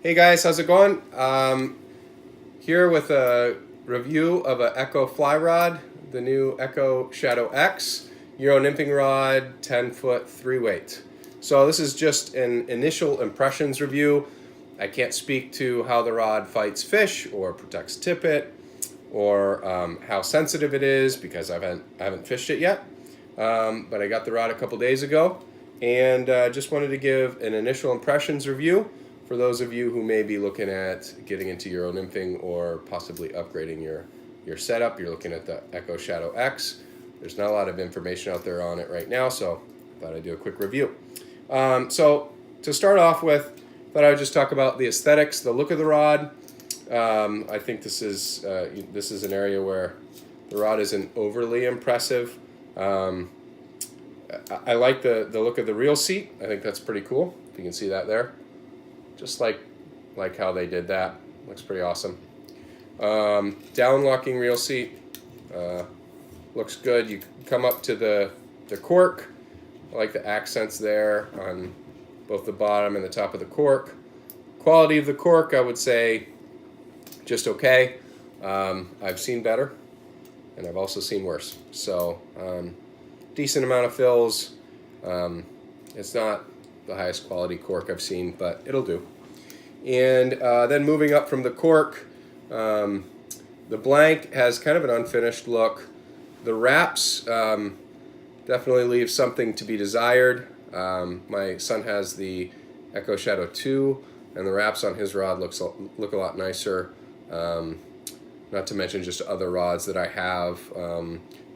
Hey guys, how's it going? Here with a review of a Echo fly rod, the new Echo Shadow X Euro nymphing rod, 10-foot 3-weight. So this is just an initial impressions review. I can't speak to how the rod fights fish or protects tippet or how sensitive it is because I haven't fished it yet. But I got the rod a couple days ago and just wanted to give an initial impressions review for those of you who may be looking at getting into Euro nymphing or possibly upgrading your setup. You're looking at the Echo Shadow X. There's not a lot of information out there on it right now, so I thought I'd do a quick review. So to start off with, I thought I would just talk about the aesthetics, the look of the rod. I think this is an area where the rod isn't overly impressive. I like the look of the reel seat. I think that's pretty cool. If you can see that there, just like how they did that. Looks pretty awesome. Down locking reel seat. Looks good. You come up to the cork. I like the accents there on both the bottom and the top of the cork. Quality of the cork, I would say, just okay. I've seen better, and I've also seen worse. So, decent amount of fills. It's not the highest quality cork I've seen, but it'll do. And then moving up from the cork, the blank has kind of an unfinished look. The wraps definitely leave something to be desired. My son has the Echo Shadow 2, and the wraps on his rod look a lot nicer. Not to mention just other rods that I have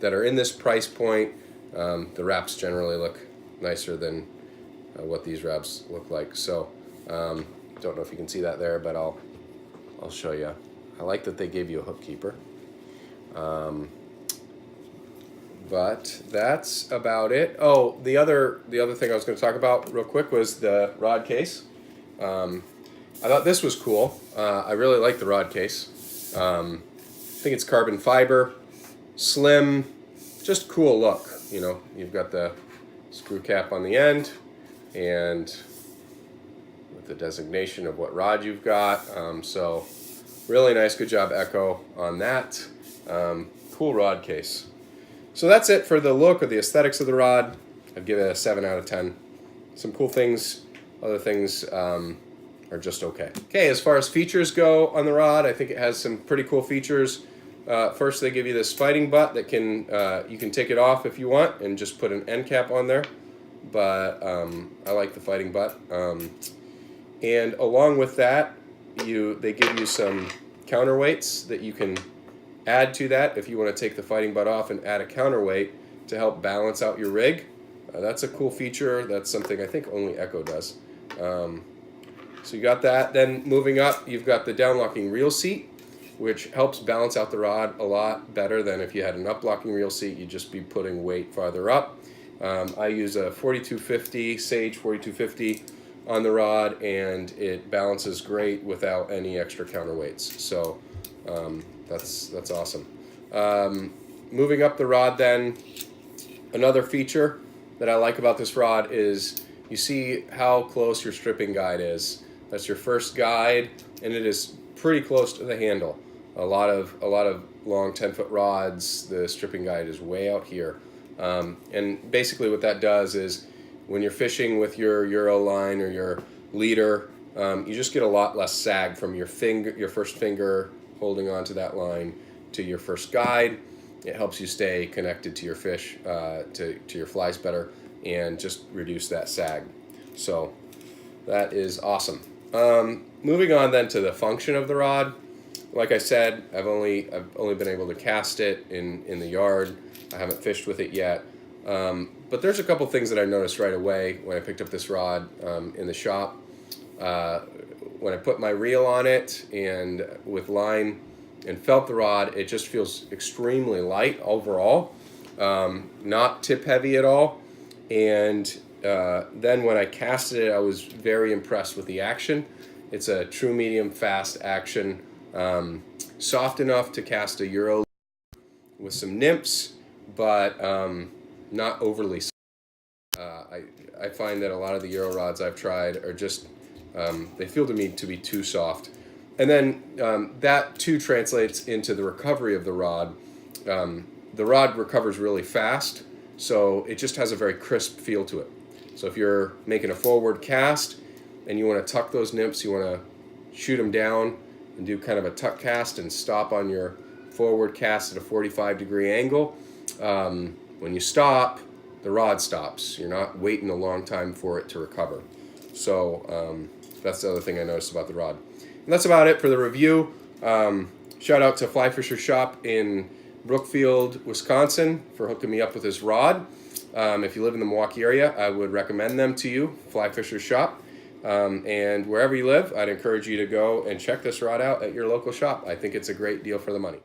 that are in this price point. The wraps generally look nicer than what these wraps look like. So don't know if you can see that there, but I'll show you. I like that they gave you a hook keeper. But that's about it. Oh, the other thing I was going to talk about real quick was the rod case. I thought this was cool. I really like the rod case. I think it's carbon fiber, slim, just cool look. You know, you've got the screw cap on the end, and with the designation of what rod you've got. So really nice, good job Echo on that. Cool rod case. So that's it for the look or the aesthetics of the rod. I'd give it a 7 out of 10. Some cool things, other things are just okay. Okay, as far as features go on the rod, I think it has some pretty cool features. First, they give you this fighting butt that can you can take it off if you want and just put an end cap on there. But I like the fighting butt. And along with that, they give you some counterweights that you can add to that if you want to take the fighting butt off and add a counterweight to help balance out your rig. That's a cool feature. That's something I think only Echo does. So you got that. Then moving up, you've got the down-locking reel seat, which helps balance out the rod a lot better than if you had an up-locking reel seat. You'd just be putting weight farther up. I use a 4250, Sage 4250 on the rod, and it balances great without any extra counterweights. So that's awesome. Moving up the rod then, another feature that I like about this rod is you see how close your stripping guide is. That's your first guide, and it is pretty close to the handle. A lot of long 10-foot rods, the stripping guide is way out here. And basically what that does is when you're fishing with your Euro line or your leader, you just get a lot less sag from your first finger holding onto that line to your first guide. It helps you stay connected to your fish, to your flies better, and just reduce that sag. So that is awesome. Moving on then to the function of the rod. Like I said, I've only been able to cast it in the yard. I haven't fished with it yet. But there's a couple things that I noticed right away when I picked up this rod in the shop. When I put my reel on it and with line and felt the rod, it just feels extremely light overall, not tip heavy at all. And then when I casted it, I was very impressed with the action. It's a true medium fast action, soft enough to cast a Euro with some nymphs, but not overly soft. I find that a lot of the Euro rods I've tried are just They feel to me to be too soft. And then that too translates into the recovery of the rod. The rod recovers really fast, so it just has a very crisp feel to it. So if you're making a forward cast and you want to tuck those nymphs, you want to shoot them down and do kind of a tuck cast and stop on your forward cast at a 45-degree angle. When you stop, the rod stops. You're not waiting a long time for it to recover. So that's the other thing I noticed about the rod. And that's about it for the review. Shout out to Fly Fisher Shop in Brookfield, Wisconsin for hooking me up with this rod. If you live in the Milwaukee area, I would recommend them to you, Fly Fisher Shop. And wherever you live, I'd encourage you to go and check this rod out at your local shop. I think it's a great deal for the money.